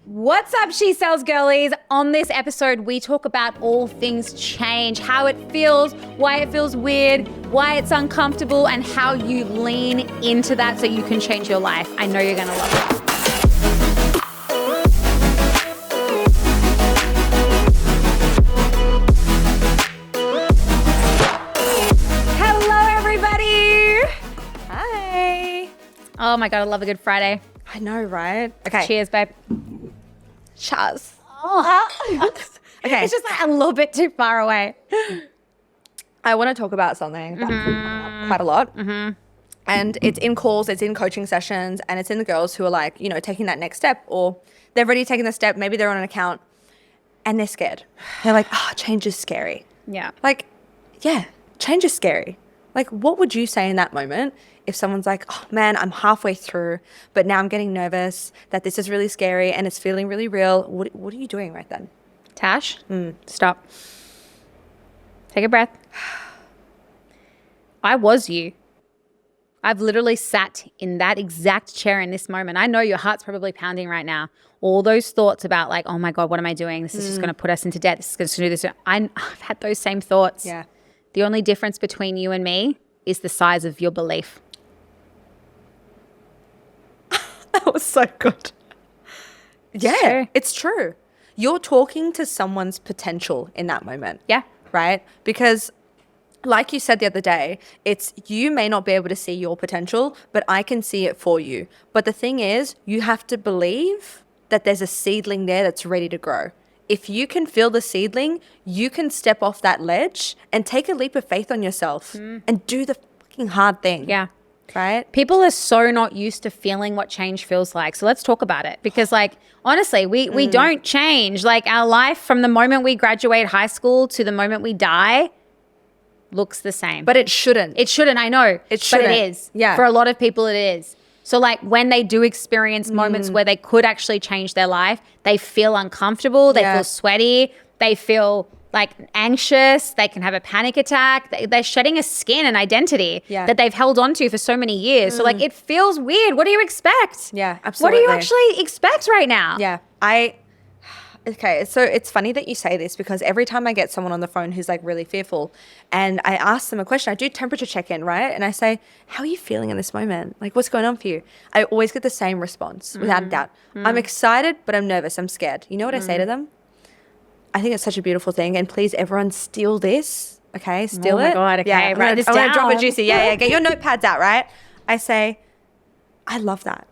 What's up, She Sells girlies? On this episode, we talk about all things change, how it feels, why it feels weird, why it's uncomfortable, and how you lean into that so you can change your life. I know you're going to love it. Hello, everybody. Hi. Oh my God, I love a good Friday. I know, right? Okay. Cheers, babe. Cheers. Okay. It's just like a little bit too far away. I want to talk about something that's coming up quite a lot. Mm-hmm. And it's in calls, it's in coaching sessions, and it's in the girls who are like, you know, taking that next step, or they've already taken the step, maybe they're on an account and they're scared. They're like, change is scary. Yeah. Like, yeah, change is scary. Like, what would you say in that moment if someone's like, oh man, I'm halfway through, but now I'm getting nervous that this is really scary and it's feeling really real. What are you doing right then? Tash, stop. Take a breath. I was you. I've literally sat in that exact chair in this moment. I know your heart's probably pounding right now. All those thoughts about like, oh my God, what am I doing? This is just going to put us into debt. This is going to do this. I've had those same thoughts. Yeah. The only difference between you and me is the size of your belief. That was so good. Yeah, it's true. You're talking to someone's potential in that moment. Yeah. Right? Because like you said the other day, it's you may not be able to see your potential, but I can see it for you. But the thing is, you have to believe that there's a seedling there that's ready to grow. If you can feel the seedling, you can step off that ledge and take a leap of faith on yourself and do the fucking hard thing. Yeah. Right? People are so not used to feeling what change feels like. So let's talk about it. Because like, honestly, we don't change. Like our life from the moment we graduate high school to the moment we die looks the same. But it shouldn't. It shouldn't, I know. It shouldn't. But it is. Yeah. For a lot of people, it is. So like when they do experience moments where they could actually change their life, they feel uncomfortable, they feel sweaty, they feel like anxious, they can have a panic attack. They're shedding a skin and identity that they've held on to for so many years. So like it feels weird. What do you expect? Yeah, absolutely. What do you actually expect right now? Yeah. Okay, so it's funny that you say this because every time I get someone on the phone who's like really fearful and I ask them a question, I do temperature check-in, right? And I say, how are you feeling in this moment? Like, what's going on for you? I always get the same response without a doubt. I'm excited, but I'm nervous. I'm scared. You know what I say to them? I think it's such a beautiful thing. And please, everyone steal this. Okay, steal it. Oh my God, okay. Yeah, Write this down. I'm going to drop a juicy. Yeah. Get your notepads out, right? I say, I love that.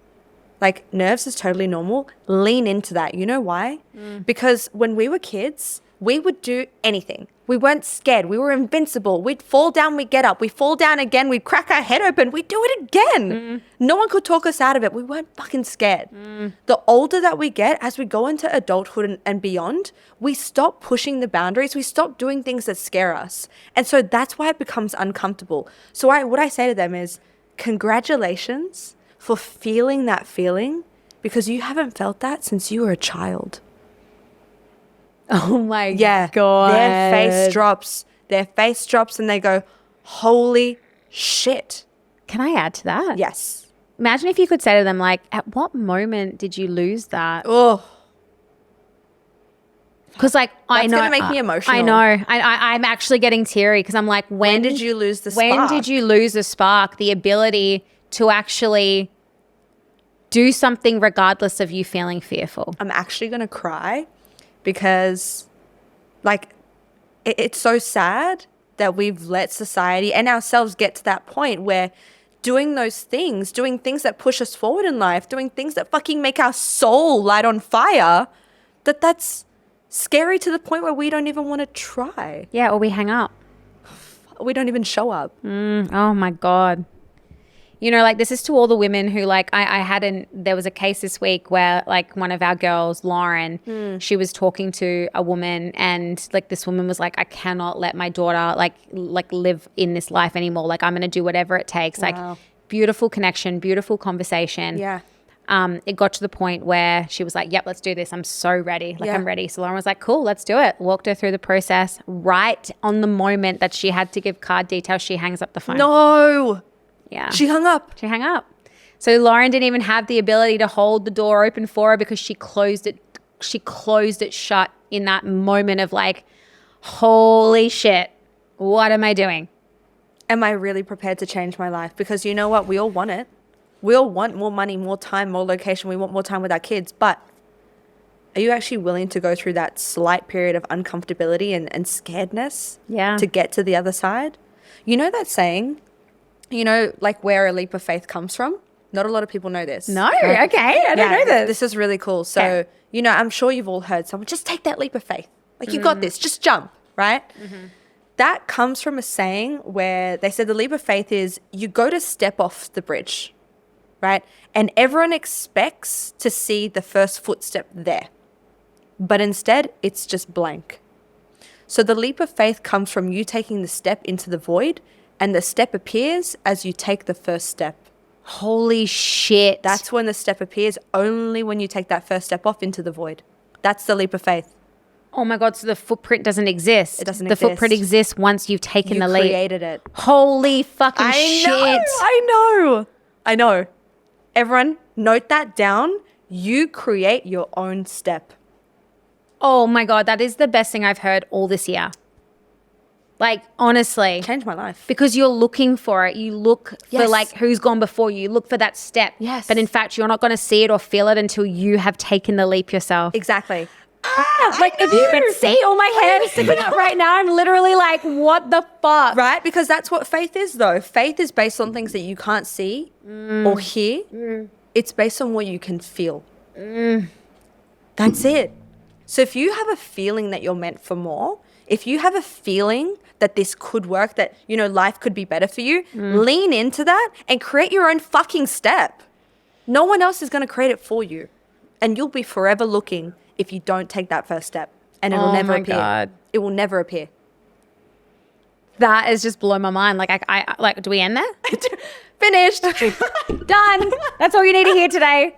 Like, nerves is totally normal. Lean into that. You know why? Because when we were kids, we would do anything. We weren't scared. We were invincible. We'd fall down, we'd get up. We'd fall down again. We'd crack our head open. We'd do it again. No one could talk us out of it. We weren't fucking scared. The older that we get, as we go into adulthood and beyond, we stop pushing the boundaries. We stop doing things that scare us. And so that's why it becomes uncomfortable. So what I say to them is, congratulations for feeling that feeling, because you haven't felt that since you were a child. Oh my God. Their face drops. Their face drops and they go, holy shit. Can I add to that? Yes. Imagine if you could say to them like, at what moment did you lose that? Oh. Because like, I know. That's going to make me emotional. I know. I'm actually getting teary because I'm like, when did you lose the spark? When did you lose the spark? The ability to actually do something regardless of you feeling fearful. I'm actually going to cry because like it's so sad that we've let society and ourselves get to that point where doing things that push us forward in life, doing things that fucking make our soul light on fire, that's scary to the point where we don't even want to try. Yeah, or we hang up. We don't even show up. Oh my God. You know, like this is to all the women who like, there was a case this week where like one of our girls, Lauren, she was talking to a woman and like this woman was like, I cannot let my daughter like live in this life anymore. Like I'm going to do whatever it takes. Wow. Like beautiful connection, beautiful conversation. Yeah. It got to the point where she was like, yep, let's do this. I'm so ready. Like I'm ready. So Lauren was like, cool, let's do it. Walked her through the process. Right on the moment that she had to give card details, she hangs up the phone. No. Yeah. She hung up. She hung up. So Lauren didn't even have the ability to hold the door open for her because she closed it. She closed it shut in that moment of like, holy shit, what am I doing? Am I really prepared to change my life? Because you know what? We all want it. We all want more money, more time, more location. We want more time with our kids. But are you actually willing to go through that slight period of uncomfortability and scaredness to get to the other side? You know that saying, you know, like where a leap of faith comes from? Not a lot of people know this. No, okay. I don't know this. This is really cool. So, you know, I'm sure you've all heard someone, just take that leap of faith. Like, you got this, just jump, right? That comes from a saying where they said the leap of faith is you go to step off the bridge, right? And everyone expects to see the first footstep there. But instead, it's just blank. So the leap of faith comes from you taking the step into the void, and the step appears as you take the first step. Holy shit. That's when the step appears, only when you take that first step off into the void. That's the leap of faith. Oh my God, so the footprint doesn't exist. It doesn't exist. The footprint exists once you've taken the leap. You created it. Holy fucking shit. I know. Everyone, note that down. You create your own step. Oh my God, that is the best thing I've heard all this year. Like, honestly. Changed my life. Because you're looking for it. You look for like who's gone before you. You look for that step. Yes. But in fact, you're not going to see it or feel it until you have taken the leap yourself. Exactly. Like, if you could see all my hair sticking up right now, I'm literally like, what the fuck? Right? Because that's what faith is, though. Faith is based on things that you can't see or hear. It's based on what you can feel. That's it. So if you have a feeling that you're meant for more, if you have a feeling that this could work, that, you know, life could be better for you, lean into that and create your own fucking step. No one else is going to create it for you. And you'll be forever looking if you don't take that first step. And it'll never appear. God. It will never appear. That is just blowing my mind. Like, I like, do we end there? Finished. Done. That's all you need to hear today.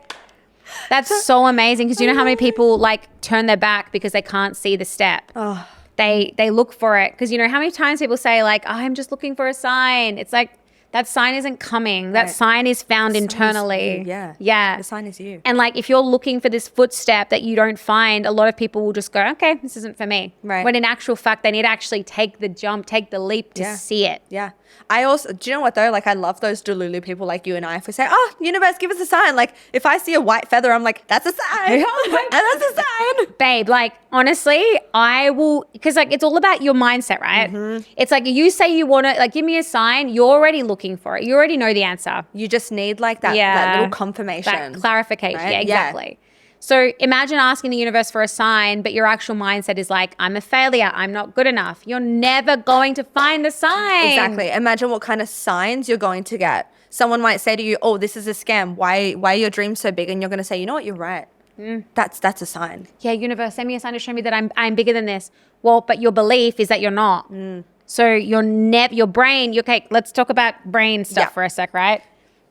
That's so amazing, because you know how many people like turn their back because they can't see the step. Oh. They look for it, because you know how many times people say like, oh, I'm just looking for a sign. It's like, that sign isn't coming. That sign is found internally. Yeah. The sign is you. And like, if you're looking for this footstep that you don't find, a lot of people will just go, okay, this isn't for me. Right. When in actual fact, they need to actually take the jump, take the leap to see it. Yeah. I also, do you know what though? Like, I love those Delulu people like you and I. If we say, oh, universe, give us a sign. Like, if I see a white feather, I'm like, that's a sign. That's a sign. Babe, like, honestly, I will, because like, it's all about your mindset, right? It's like, you say you want to, like, give me a sign, you're already looking for it. You already know the answer. You just need like that little confirmation. That clarification. Right? Yeah, exactly. So imagine asking the universe for a sign, but your actual mindset is like, I'm a failure. I'm not good enough. You're never going to find the sign. Exactly. Imagine what kind of signs you're going to get. Someone might say to you, oh, this is a scam. Why are your dreams so big? And you're going to say, you know what? You're right. That's a sign. Yeah, universe, send me a sign to show me that I'm bigger than this. Well, but your belief is that you're not. So your brain, okay, let's talk about brain stuff for a sec, right?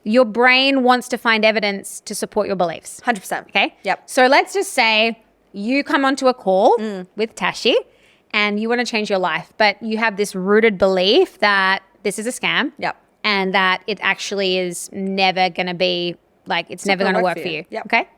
Your brain wants to find evidence to support your beliefs. 100%. Okay? Yep. So let's just say you come onto a call with Tashi and you want to change your life, but you have this rooted belief that this is a scam. Yep. And that it actually is never going to be, like, it's never going to work for you. Yep. Okay?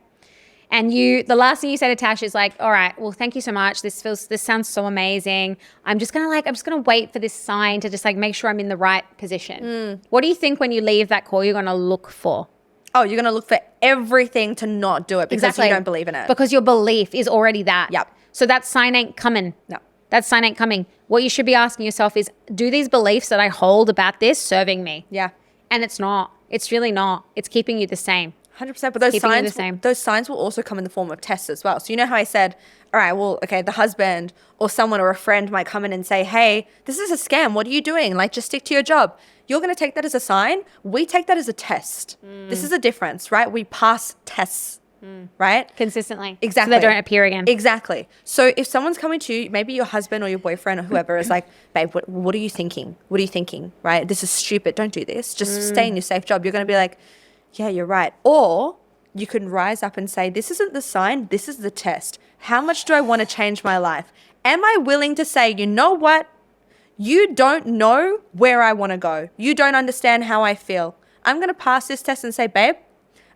And the last thing you say to Tash is like, all right, well, thank you so much. This sounds so amazing. I'm just going to wait for this sign to just like make sure I'm in the right position. What do you think when you leave that call, you're going to look for? Oh, you're going to look for everything to not do it because you don't believe in it. Because your belief is already that. Yep. So that sign ain't coming. No. That sign ain't coming. What you should be asking yourself is, do these beliefs that I hold about this serving me? Yeah. And it's not. It's really not. It's keeping you the same. 100%. But those signs will also come in the form of tests as well. So you know how I said, all right, well, okay, the husband or someone or a friend might come in and say, hey, this is a scam. What are you doing? Like, just stick to your job. You're going to take that as a sign. We take that as a test. This is a difference, right? We pass tests, right? Consistently. Exactly. So they don't appear again. Exactly. So if someone's coming to you, maybe your husband or your boyfriend or whoever is like, babe, what are you thinking? What are you thinking? Right? This is stupid. Don't do this. Just stay in your safe job. You're going to be like, yeah, you're right. Or you can rise up and say, this isn't the sign, this is the test. How much do I want to change my life? Am I willing to say, you know what? You don't know where I want to go. You don't understand how I feel. I'm going to pass this test and say, babe,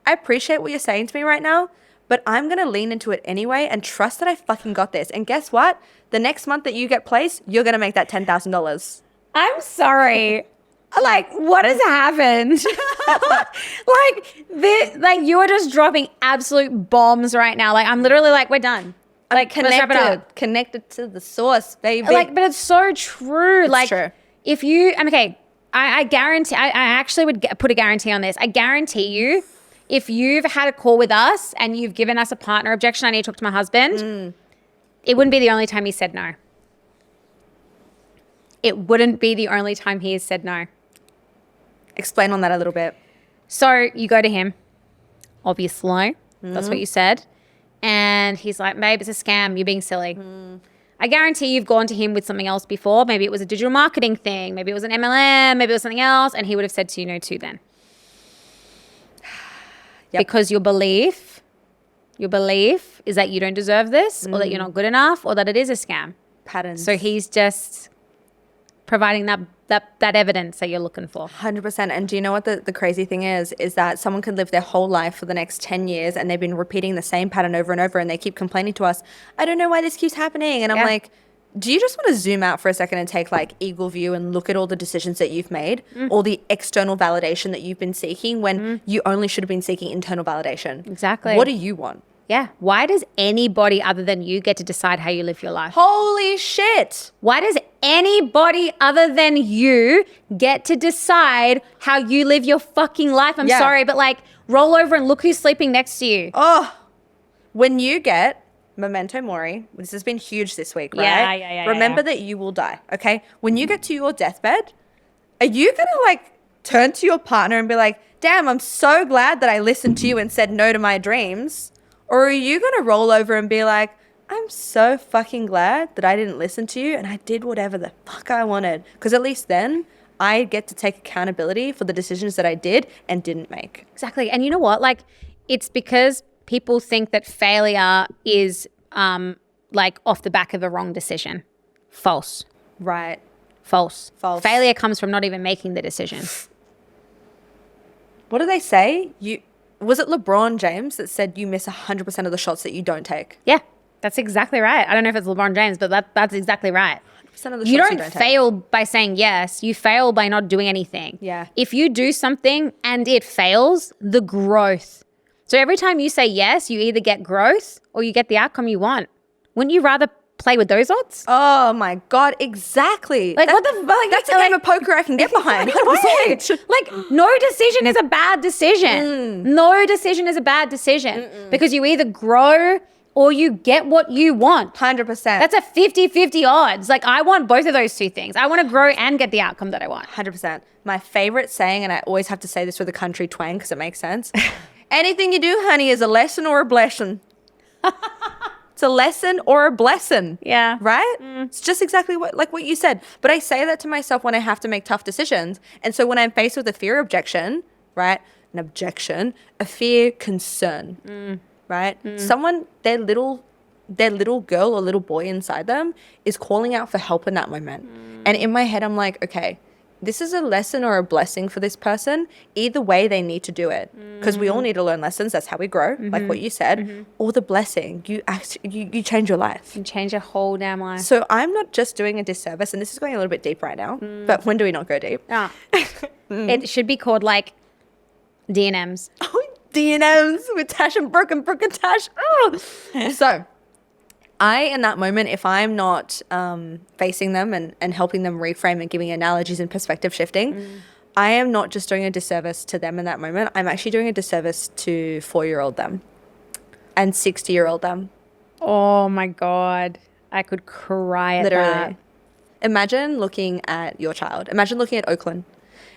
I appreciate what you're saying to me right now, but I'm going to lean into it anyway and trust that I fucking got this. And guess what? The next month that you get placed, you're going to make that $10,000. I'm sorry. Like, what has happened? like you are just dropping absolute bombs right now. Like, I'm literally like, we're done. Like, Connected to the source, baby. Like, but it's so true. It's true. If you, I guarantee, I actually would put a guarantee on this. I guarantee you, if you've had a call with us and you've given us a partner objection, I need to talk to my husband, it wouldn't be the only time he said no. It wouldn't be the only time he has said no. Explain on that a little bit. So you go to him, obviously. That's what you said. And he's like, babe, it's a scam. You're being silly. I guarantee you've gone to him with something else before. Maybe it was a digital marketing thing. Maybe it was an MLM. Maybe it was something else. And he would have said to you no too then. Yep. Because your belief is that you don't deserve this or that you're not good enough or that it is a scam. Patterns. So he's just providing that evidence that you're looking for. 100%. And do you know what the crazy thing is that someone can live their whole life for the next 10 years and they've been repeating the same pattern over and over and they keep complaining to us, I don't know why this keeps happening. And I'm like, do you just want to zoom out for a second and take like eagle view and look at all the decisions that you've made, all the external validation that you've been seeking when you only should have been seeking internal validation? Exactly. What do you want? Yeah. Why does anybody other than you get to decide how you live your life? Holy shit. Why does anybody other than you get to decide how you live your fucking life? I'm sorry, but like roll over and look who's sleeping next to you. Oh, when you get memento mori, this has been huge this week, right? Yeah. Remember that you will die, okay? When you get to your deathbed, are you going to like turn to your partner and be like, damn, I'm so glad that I listened to you and said no to my dreams? Or are you going to roll over and be like, I'm so fucking glad that I didn't listen to you and I did whatever the fuck I wanted? Because at least then I get to take accountability for the decisions that I did and didn't make. Exactly. And you know what? Like, it's because people think that failure is like off the back of a wrong decision. False. Right. False. False. Failure comes from not even making the decision. What do they say? Was it LeBron James that said you miss 100% of the shots that you don't take? Yeah, that's exactly right. I don't know if it's LeBron James, but that's exactly right. 100% of the You shots don't fail by saying yes. You fail by not doing anything. Yeah. If you do something and it fails, the growth. So every time you say yes, you either get growth or you get the outcome you want. Wouldn't you rather play with those odds? Oh my God, exactly. Like, what the fuck? Like, that's a game of poker I can get behind. 100%. Like, no decision is a bad decision. No decision is a bad decision because you either grow or you get what you want. 100%. That's a 50-50 odds. Like, I want both of those two things. I want to grow and get the outcome that I want. 100%. My favorite saying, and I always have to say this with a country twang because it makes sense. Anything you do, honey, is a lesson or a blessing. It's a lesson or a blessing. Yeah. Right? It's just exactly what you said. But I say that to myself when I have to make tough decisions. And so when I'm faced with a fear objection, right? An objection, a fear concern, right? Someone, their little girl or little boy inside them is calling out for help in that moment. And in my head, I'm like, okay, this is a lesson or a blessing for this person. Either way, they need to do it because we all need to learn lessons. That's how we grow, like what you said. Or the blessing, you change your life. You change your whole damn life. So I'm not just doing a disservice, and this is going a little bit deep right now. But when do we not go deep? It should be called like D&Ms. Oh, D&Ms with Tash and Brooke and Brooke and Tash. Oh. So in that moment, if I'm not facing them and helping them reframe and giving analogies and perspective shifting, I am not just doing a disservice to them in that moment. I'm actually doing a disservice to 4-year-old them and 60-year-old them. Oh my God. I could cry at that. Imagine looking at your child. Imagine looking at Oakland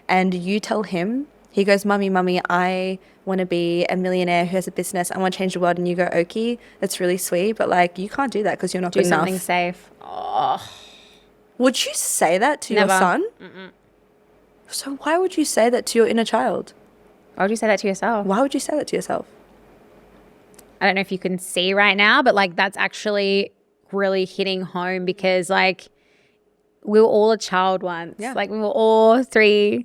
and you tell him, he goes, Mummy, I want to be a millionaire who has a business. I want to change the world. And you go, Okie, that's really sweet. But like, you can't do that because you're not good enough. Do something safe. Oh. Would you say that to your son? So why would you say that to your inner child? Why would you say that to yourself? Why would you say that to yourself? I don't know if you can see right now, but like that's actually really hitting home because like we were all a child once. Yeah. Like we were all 2,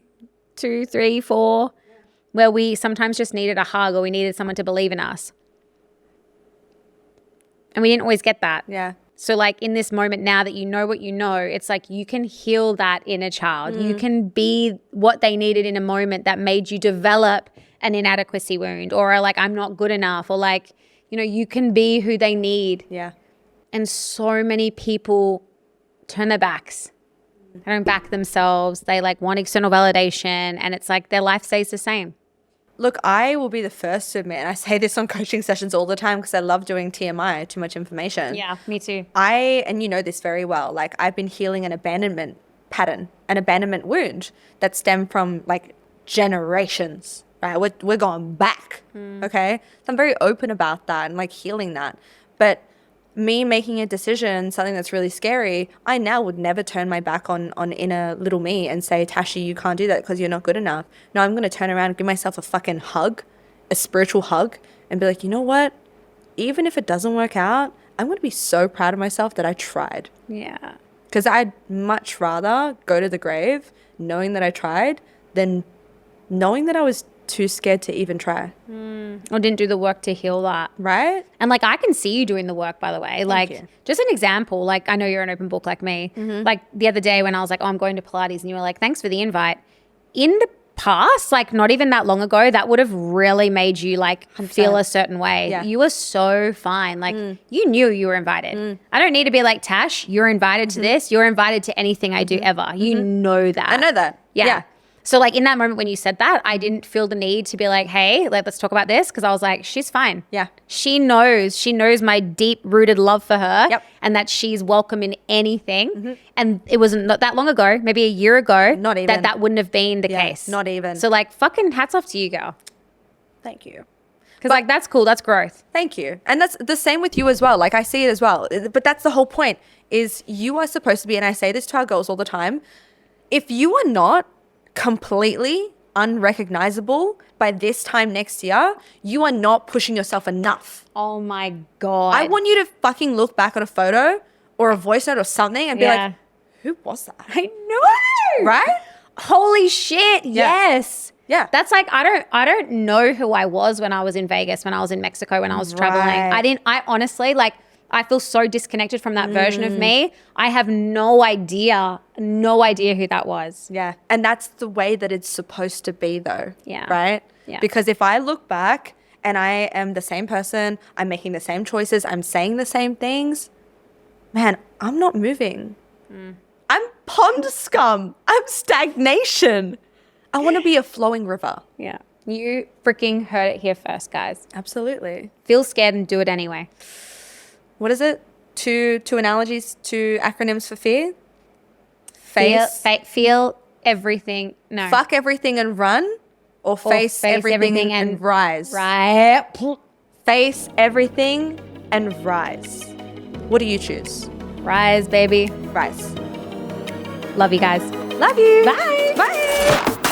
3, 4. where we sometimes just needed a hug or we needed someone to believe in us. And we didn't always get that. Yeah. So like in this moment now that you know what you know, it's like you can heal that inner child. You can be what they needed in a moment that made you develop an inadequacy wound, or like I'm not good enough, or like, you know, you can be who they need. Yeah. And so many people turn their backs. They don't back themselves. They like want external validation, and it's like their life stays the same. Look, I will be the first to admit, and I say this on coaching sessions all the time because I love doing TMI, too much information. Yeah, me too. And you know this very well, like I've been healing an abandonment pattern, an abandonment wound that stemmed from like generations, right? We're going back, okay? So I'm very open about that and like healing that. But me making a decision, something that's really scary, I now would never turn my back on inner little me and say, Tashi, you can't do that because you're not good enough. No, I'm going to turn around and give myself a fucking hug, a spiritual hug, and be like, you know what? Even if it doesn't work out, I'm going to be so proud of myself that I tried. Yeah. Because I'd much rather go to the grave knowing that I tried than knowing that I was too scared to even try. Or didn't do the work to heal that. Right? And like I can see you doing the work, by the way. Like you. just an example, like I know you're an open book like me. Like the other day when I was like, oh, I'm going to Pilates, and you were like, thanks for the invite. In the past, like not even that long ago, that would have really made you like 100%. feel a certain way. Yeah. You were so fine. Like you knew you were invited. I don't need to be like, Tash, you're invited to this. You're invited to anything I do ever. You know that. I know that. Yeah. So like in that moment when you said that, I didn't feel the need to be like, hey, let's talk about this, because I was like, she's fine. Yeah. She knows my deep rooted love for her. Yep. And that she's welcome in anything. And it wasn't not that long ago, maybe a year ago, Not even. that wouldn't have been the Yeah, case. not even. So like fucking hats off to you, girl. Thank you. Because like that's cool. That's growth. Thank you. And that's the same with you as well. Like I see it as well. But that's the whole point, is you are supposed to be, and I say this to our girls all the time, if you are not completely unrecognizable by this time next year, you are not pushing yourself enough. Oh my God. I want you to fucking look back at a photo or a voice note or something and be like, who was that? I know. Right? Holy shit. Yes. Yeah. That's like, I don't know who I was when I was in Vegas, when I was in Mexico, when I was traveling. I honestly, like, I feel so disconnected from that version of me. I have no idea who that was. Yeah. And that's the way that it's supposed to be though. Yeah. Right? Yeah. Because if I look back and I am the same person, I'm making the same choices, I'm saying the same things, man, I'm not moving. I'm pond scum. I'm stagnation. I want to be a flowing river. Yeah. You freaking heard it here first, guys. Absolutely. Feel scared and do it anyway. What is it? Two analogies, two acronyms for fear? Face. Feel everything. No. Fuck everything and run, or face everything and rise. Right. Face everything and rise. What do you choose? Rise, baby. Rise. Love you guys. Love you. Bye. Bye.